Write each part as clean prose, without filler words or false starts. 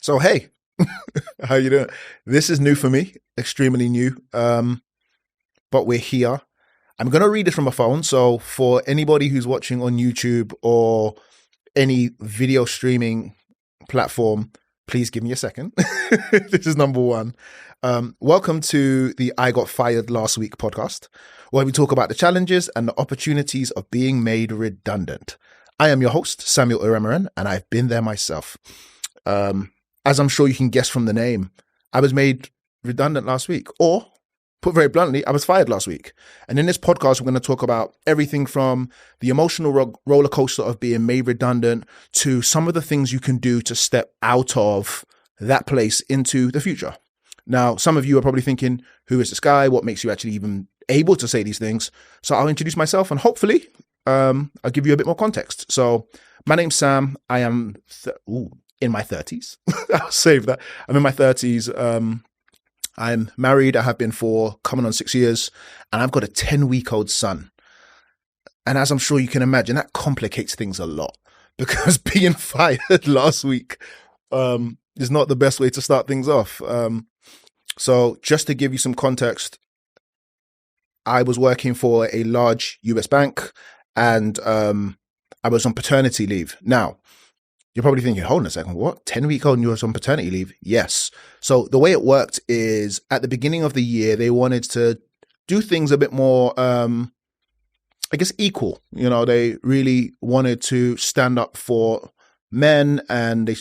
So hey, how you doing? This is new for me, extremely new. But we're here. I'm gonna read it from a phone. So for anybody who's watching on YouTube or any video streaming platform, please give me a second. This is number one. Welcome to the I Got Fired Last Week podcast, where we talk about the challenges and the opportunities of being made redundant. I am your host, Samuel Uramaran, and I've been there myself. As I'm sure you can guess from the name, I was made redundant last week, or put very bluntly, I was fired last week. And in this podcast, we're going to talk about everything from the emotional roller coaster of being made redundant to some of the things you can do to step out of that place into the future. Now, some of you are probably thinking, who is this guy? What makes you actually even able to say these things? So I'll introduce myself and hopefully I'll give you a bit more context. So my name's Sam. I am in my 30s. I'll save that. I'm in my 30s. I'm married. I have been for coming on 6 years, and I've got a 10-week-old son. And as I'm sure you can imagine, that complicates things a lot because being fired last week is not the best way to start things off. So just to give you some context, I was working for a large US bank and I was on paternity leave. Now, you're probably thinking, hold on a second, what? 10-week-old and you was on paternity leave? Yes. So the way it worked is at the beginning of the year, they wanted to do things a bit more, I guess, equal. You know, they really wanted to stand up for men, and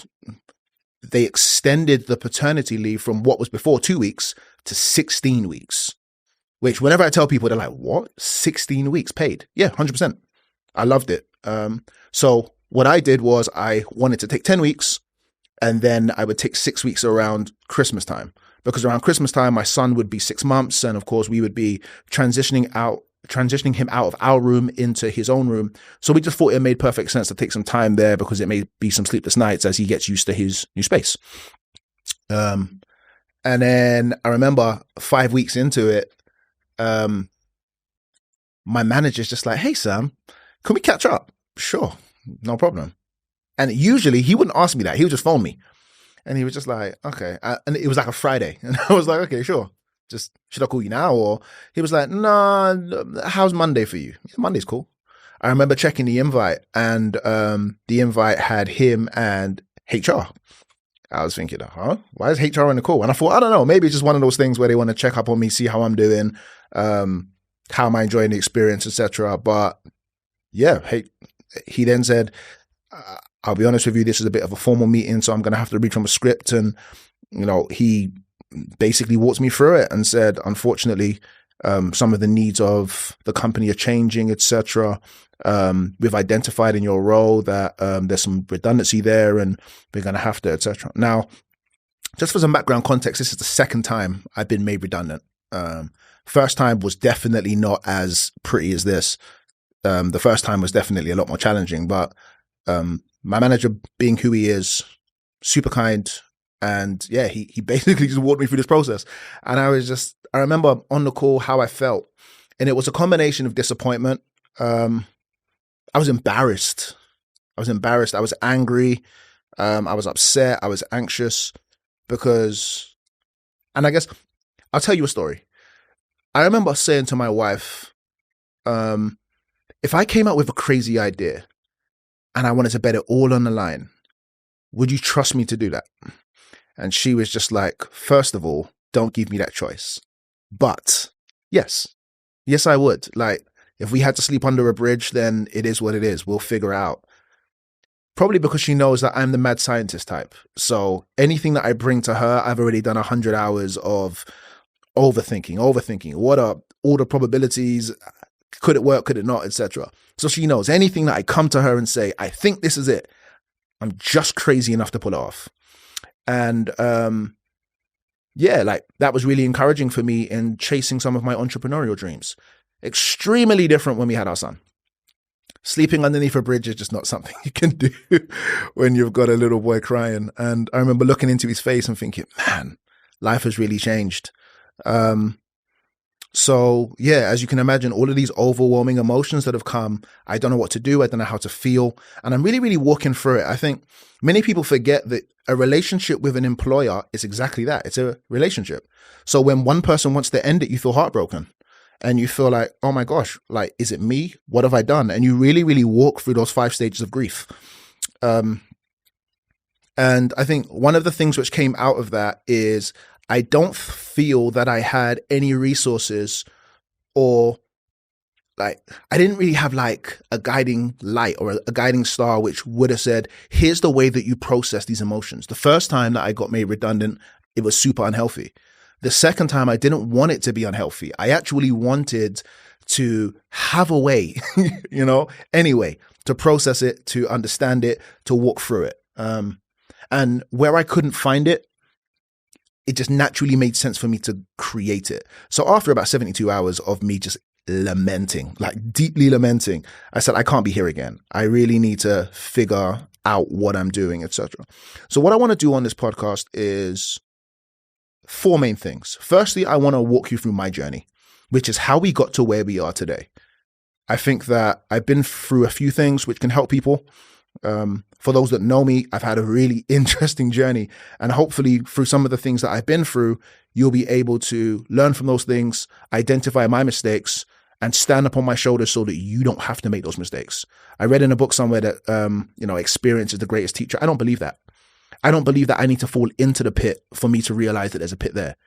they extended the paternity leave from what was before 2 weeks to 16 weeks, which whenever I tell people, they're like, what? 16 weeks paid? Yeah, 100%. I loved it. So what I did was I wanted to take 10 weeks and then I would take 6 weeks around Christmas time, because around Christmas time, my son would be 6 months. And of course we would be transitioning him out of our room into his own room. So we just thought it made perfect sense to take some time there because it may be some sleepless nights as he gets used to his new space. And then I remember 5 weeks into it, my manager's just like, hey, Sam, can we catch up? Sure. No problem. And usually he wouldn't ask me that. He would just phone me. And he was just like, okay. And it was like a Friday. And I was like, okay, sure. Just, should I call you now? Or he was like, nah, how's Monday for you? Yeah, Monday's cool. I remember checking the invite, and the invite had him and HR. I was thinking, huh? Why is HR in the call? And I thought, I don't know, maybe it's just one of those things where they want to check up on me, see how I'm doing, how am I enjoying the experience, etc. But yeah, he then said, I'll be honest with you, this is a bit of a formal meeting, so I'm going to have to read from a script. And, you know, he basically walked me through it and said, unfortunately, some of the needs of the company are changing, etc. We've identified in your role that there's some redundancy there and we're going to have to, etc. Now, just for some background context, this is the second time I've been made redundant. First time was definitely not as pretty as this. The first time was definitely a lot more challenging, but my manager, being who he is, super kind. And yeah, he basically just walked me through this process. And I remember on the call how I felt. And it was a combination of disappointment. I was embarrassed. I was angry. I was upset. I was anxious because, and I guess I'll tell you a story. I remember saying to my wife, if I came up with a crazy idea and I wanted to bet it all on the line, would you trust me to do that? And she was just like, first of all, don't give me that choice. But yes, I would. Like, if we had to sleep under a bridge, then it is what it is. We'll figure it out. Probably because she knows that I'm the mad scientist type. So anything that I bring to her, I've already done 100 hours of overthinking. What are all the probabilities? Could it work? Could it not? Etc. So she knows anything that I come to her and say, I think this is it, I'm just crazy enough to pull it off. And yeah, like that was really encouraging for me in chasing some of my entrepreneurial dreams. Extremely different when we had our son. Sleeping underneath a bridge is just not something you can do when you've got a little boy crying. And I remember looking into his face and thinking, man, life has really changed. So yeah, as you can imagine, all of these overwhelming emotions that have come, I don't know what to do. I don't know how to feel. And I'm really, really walking through it. I think many people forget that a relationship with an employer is exactly that. It's a relationship. So when one person wants to end it, you feel heartbroken and you feel like, oh my gosh, like, is it me? What have I done? And you really, really walk through those 5 stages of grief. And I think one of the things which came out of that is I don't feel that I had any resources, or like I didn't really have like a guiding light or a guiding star which would have said, here's the way that you process these emotions. The first time that I got made redundant, it was super unhealthy. The second time, I didn't want it to be unhealthy. I actually wanted to have a way, anyway, to process it, to understand it, to walk through it. And where I couldn't find it, it just naturally made sense for me to create it. So after about 72 hours of me just lamenting, like deeply lamenting, I said, I can't be here again. I really need to figure out what I'm doing, etc. So what I want to do on this podcast is 4 main things. Firstly, I want to walk you through my journey, which is how we got to where we are today. I think that I've been through a few things which can help people. For those that know me, I've had a really interesting journey, and hopefully through some of the things that I've been through, you'll be able to learn from those things, identify my mistakes, and stand up on my shoulders so that you don't have to make those mistakes. I read in a book somewhere that, experience is the greatest teacher. I don't believe that. I don't believe that I need to fall into the pit for me to realize that there's a pit there.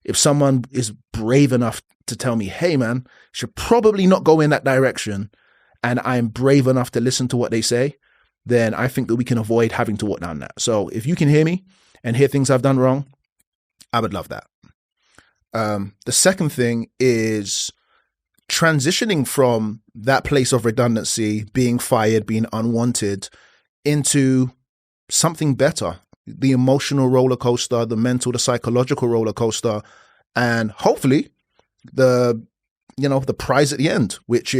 If someone is brave enough to tell me, hey man, you should probably not go in that direction, and I'm brave enough to listen to what they say, then I think that we can avoid having to walk down that. So if you can hear me and hear things I've done wrong, I would love that. The second thing is transitioning from that place of redundancy, being fired, being unwanted, into something better. The emotional roller coaster, the mental, the psychological roller coaster, and hopefully the prize at the end, which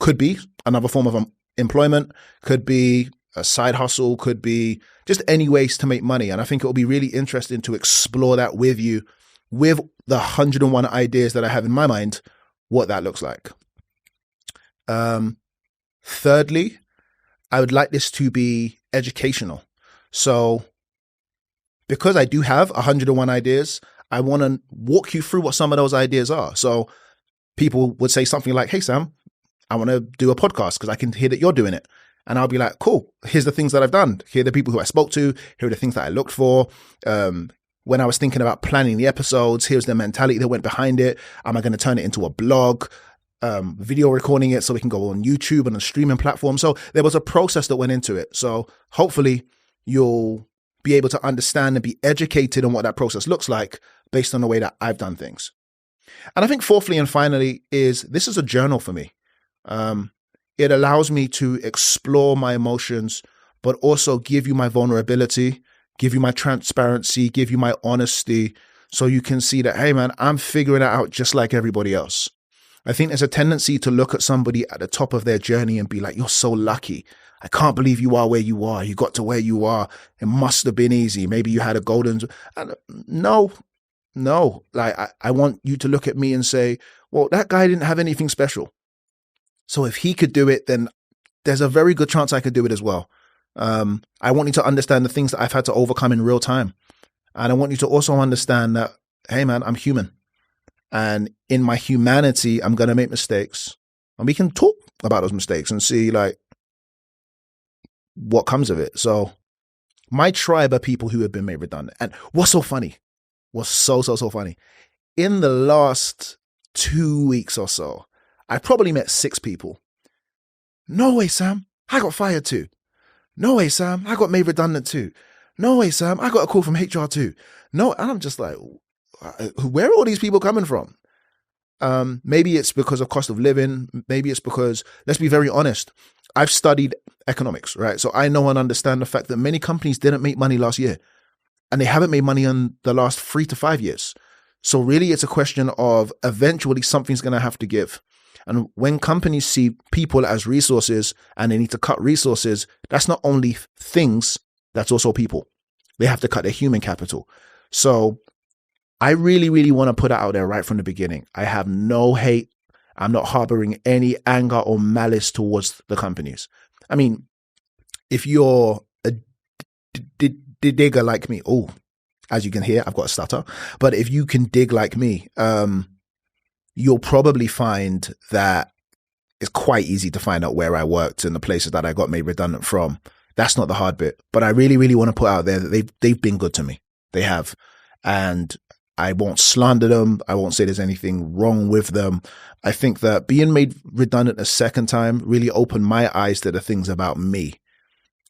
could be another form of employment, could be a side hustle, could be just any ways to make money. And I think it will be really interesting to explore that with you, with the 101 ideas that I have in my mind, what that looks like. Thirdly, I would like this to be educational. So because I do have 101 ideas, I want to walk you through what some of those ideas are. So people would say something like, hey, Sam, I want to do a podcast because I can hear that you're doing it. And I'll be like, cool, here's the things that I've done. Here are the people who I spoke to. Here are the things that I looked for. When I was thinking about planning the episodes, here's the mentality that went behind it. Am I going to turn it into a blog, video recording it so we can go on YouTube and a streaming platform? So there was a process that went into it. So hopefully you'll be able to understand and be educated on what that process looks like based on the way that I've done things. And I think fourthly and finally this is a journal for me. It allows me to explore my emotions, but also give you my vulnerability, give you my transparency, give you my honesty, so you can see that, hey man, I'm figuring it out just like everybody else. I think there's a tendency to look at somebody at the top of their journey and be like, you're so lucky. I can't believe you are where you are. You got to where you are. It must have been easy. Maybe you had a golden... No. Like, I want you to look at me and say, well, that guy didn't have anything special. So if he could do it, then there's a very good chance I could do it as well. I want you to understand the things that I've had to overcome in real time. And I want you to also understand that, hey man, I'm human. And in my humanity, I'm going to make mistakes. And we can talk about those mistakes and see like what comes of it. So my tribe are people who have been made redundant. And what's so funny, what's so funny, in the last 2 weeks or so, I probably met 6 people. No way, Sam, I got fired too. No way, Sam, I got made redundant too. No way, Sam, I got a call from HR too. No, and I'm just like, where are all these people coming from? Maybe it's because of cost of living. Maybe it's because, let's be very honest, I've studied economics, right? So I know and understand the fact that many companies didn't make money last year, and they haven't made money in the last 3 to 5 years. So really it's a question of eventually something's going to have to give. And when companies see people as resources and they need to cut resources, that's not only things, that's also people. They have to cut their human capital. So I really, really want to put it out there right from the beginning. I have no hate. I'm not harboring any anger or malice towards the companies. I mean, if you're a digger like me, as you can hear, I've got a stutter. But if you can dig like me, you'll probably find that it's quite easy to find out where I worked and the places that I got made redundant from. That's not the hard bit. But I really, really want to put out there that they've been good to me. They have. And I won't slander them. I won't say there's anything wrong with them. I think that being made redundant a second time really opened my eyes to the things about me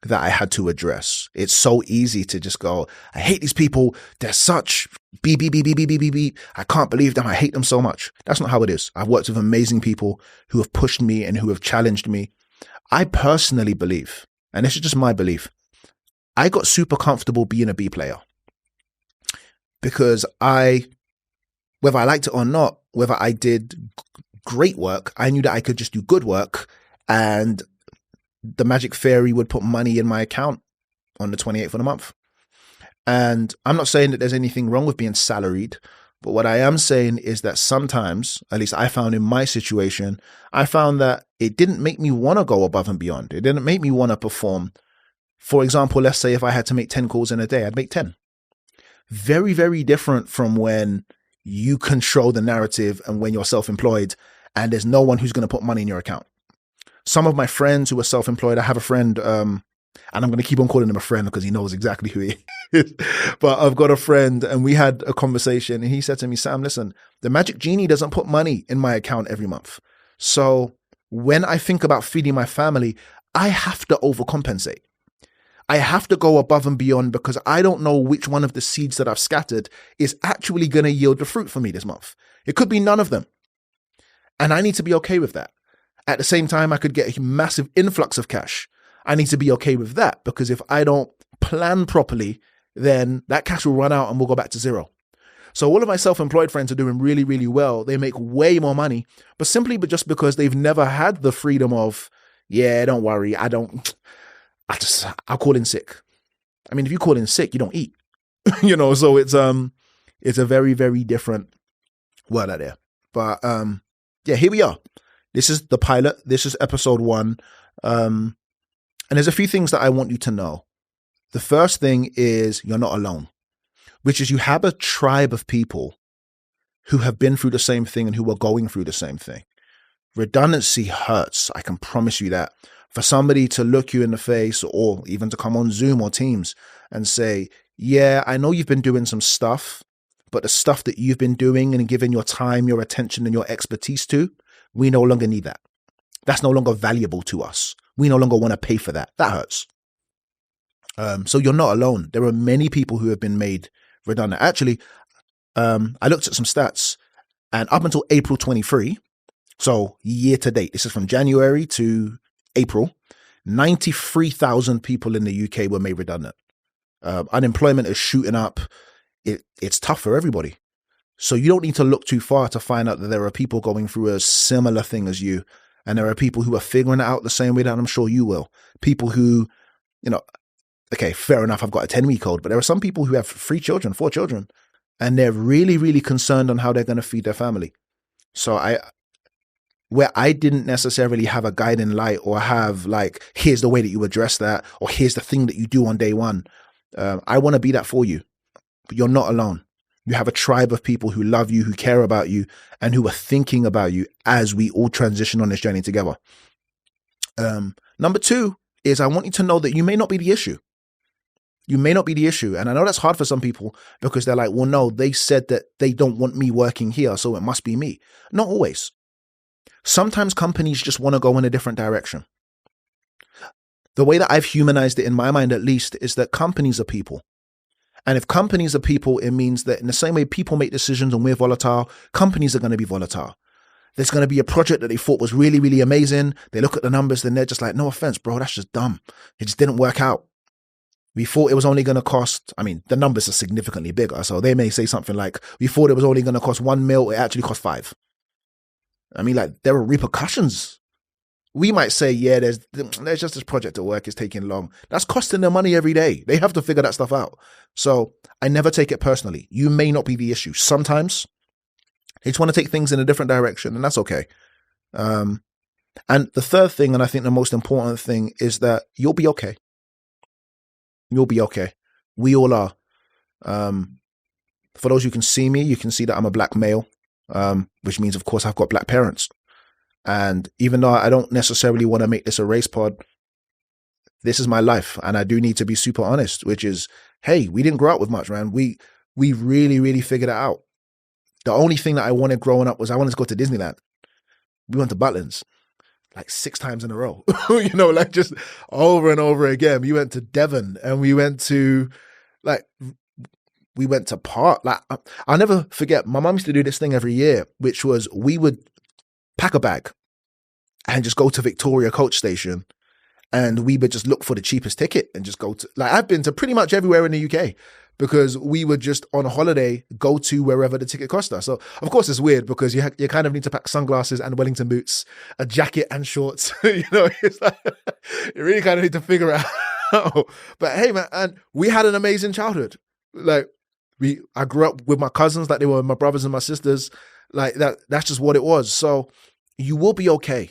that I had to address. It's so easy to just go, I hate these people. They're such beep. I can't believe them. I hate them so much. That's not how it is. I've worked with amazing people who have pushed me and who have challenged me. I personally believe, and this is just my belief, I got super comfortable being a B player because whether I liked it or not, whether I did great work, I knew that I could just do good work and the magic fairy would put money in my account on the 28th of the month. And I'm not saying that there's anything wrong with being salaried, but what I am saying is that sometimes, at least I found in my situation, I found that it didn't make me want to go above and beyond. It didn't make me want to perform. For example, let's say if I had to make 10 calls in a day, I'd make 10. Very, very different from when you control the narrative and when you're self-employed and there's no one who's going to put money in your account. Some of my friends who are self-employed, I have a friend, and I'm going to keep on calling him a friend because he knows exactly who he is. But I've got a friend and we had a conversation and he said to me, Sam, listen, the magic genie doesn't put money in my account every month. So when I think about feeding my family, I have to overcompensate. I have to go above and beyond because I don't know which one of the seeds that I've scattered is actually going to yield the fruit for me this month. It could be none of them. And I need to be okay with that. At the same time, I could get a massive influx of cash. I need to be okay with that because if I don't plan properly, then that cash will run out and we'll go back to zero. So all of my self-employed friends are doing really, really well. They make way more money, but simply just because they've never had the freedom of, don't worry, I'll call in sick. I mean, if you call in sick, you don't eat, so it's a very, very different world out there. But here we are. This is the pilot. This is episode 1. And there's a few things that I want you to know. The first thing is you're not alone, which is you have a tribe of people who have been through the same thing and who are going through the same thing. Redundancy hurts. I can promise you that. For somebody to look you in the face or even to come on Zoom or Teams and say, yeah, I know you've been doing some stuff, but the stuff that you've been doing and giving your time, your attention and your expertise to, we no longer need that. That's no longer valuable to us. We no longer want to pay for that. That hurts. So you're not alone. There are many people who have been made redundant. Actually, I looked at some stats and up until April 23, so year to date, this is from January to April, 93,000 people in the UK were made redundant. Unemployment is shooting up. It's tough for everybody. So you don't need to look too far to find out that there are people going through a similar thing as you. And there are people who are figuring it out the same way that I'm sure you will. People who, okay, fair enough, I've got a 10-week-old, but there are some people who have 4 children, and they're really, really concerned on how they're going to feed their family. So where I didn't necessarily have a guiding light or have here's the way that you address that, or here's the thing that you do on day one. I want to be that for you, but you're not alone. You have a tribe of people who love you, who care about you, and who are thinking about you as we all transition on this journey together. Number 2 is I want you to know that you may not be the issue. You may not be the issue. And I know that's hard for some people because they're like, well, no, they said that they don't want me working here, so it must be me. Not always. Sometimes companies just want to go in a different direction. The way that I've humanized it in my mind, at least, is that companies are people. And if companies are people, it means that in the same way people make decisions and we're volatile, companies are going to be volatile. There's going to be a project that they thought was really, really amazing. They look at the numbers and they're just like, no offense, bro, that's just dumb. It just didn't work out. We thought it was only going to cost, the numbers are significantly bigger. So they may say something like, we thought it was only going to cost 1 mil. It actually cost 5. There are repercussions we might say, yeah, there's just this project at work is taking long. That's costing them money every day. They have to figure that stuff out. So I never take it personally. You may not be the issue. Sometimes they just want to take things in a different direction, and that's okay. And the third thing, and I think the most important thing, is that you'll be okay. You'll be okay. We all are. For those who can see me, you can see that I'm a black male, which means, of course, I've got black parents. And even though I don't necessarily want to make this a race pod, this is my life. And I do need to be super honest, which is, hey, we didn't grow up with much, man. We really, really figured it out. The only thing that I wanted growing up was I wanted to go to Disneyland. We went to Butlins like 6 times in a row, like just over and over again. We went to Devon and we went to Park. Like, I'll never forget, my mum used to do this thing every year, which was we would pack a bag and just go to Victoria Coach Station, and we would just look for the cheapest ticket and just go to, like, I've been to pretty much everywhere in the UK because we would just on a holiday go to wherever the ticket cost us. So of course it's weird because you kind of need to pack sunglasses and Wellington boots, a jacket and shorts. It's like, you really kind of need to figure it out. But hey, man, and we had an amazing childhood. Like, I grew up with my cousins like they were my brothers and my sisters. Like that's just what it was. So you will be okay.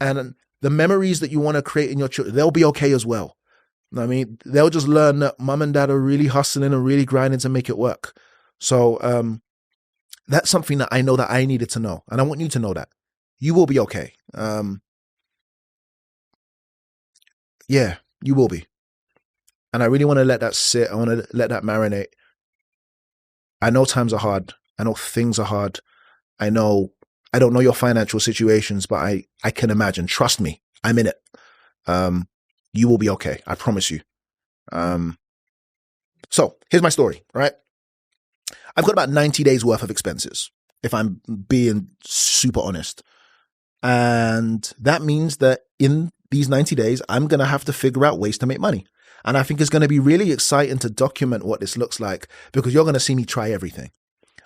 And the memories that you want to create in your children, they'll be okay as well. I mean, they'll just learn that mum and dad are really hustling and really grinding to make it work. So that's something that I know that I needed to know. And I want you to know that. You will be okay. Yeah, you will be. And I really want to let that sit. I want to let that marinate. I know times are hard. I know things are hard. I don't know your financial situations, but I can imagine. Trust me, I'm in it. You will be okay. I promise you. So here's my story, right? I've got about 90 days worth of expenses, if I'm being super honest. And that means that in these 90 days, I'm going to have to figure out ways to make money. And I think it's going to be really exciting to document what this looks like because you're going to see me try everything.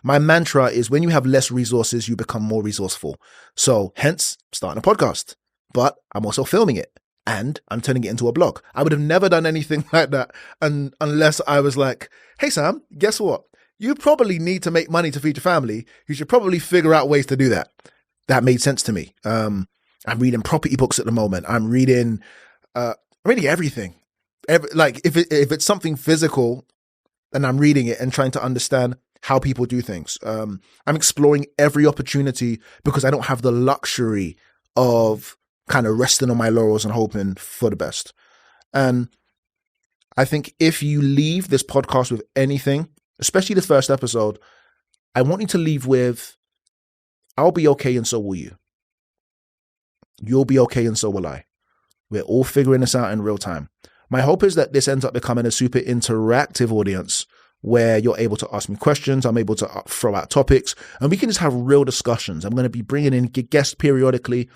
My mantra is when you have less resources, you become more resourceful. So hence starting a podcast, but I'm also filming it and I'm turning it into a blog. I would have never done anything like that unless I was like, hey, Sam, guess what? You probably need to make money to feed your family. You should probably figure out ways to do that. That made sense to me. I'm reading property books at the moment. I'm reading everything. If it's something physical and I'm reading it and trying to understand how people do things. I'm exploring every opportunity because I don't have the luxury of kind of resting on my laurels and hoping for the best. And I think if you leave this podcast with anything, especially the first episode, I want you to leave with, I'll be okay and so will you. You'll be okay and so will I. We're all figuring this out in real time. My hope is that this ends up becoming a super interactive audience where you're able to ask me questions. I'm able to throw out topics and we can just have real discussions. I'm going to be bringing in guests periodically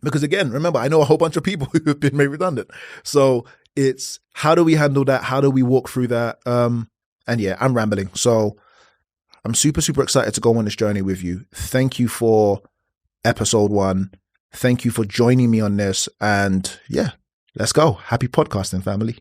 because, again, remember, I know a whole bunch of people who have been made redundant. So it's how do we handle that? How do we walk through that? And yeah, I'm rambling. So I'm super, super excited to go on this journey with you. Thank you for episode 1. Thank you for joining me on this. And yeah, let's go. Happy podcasting, family.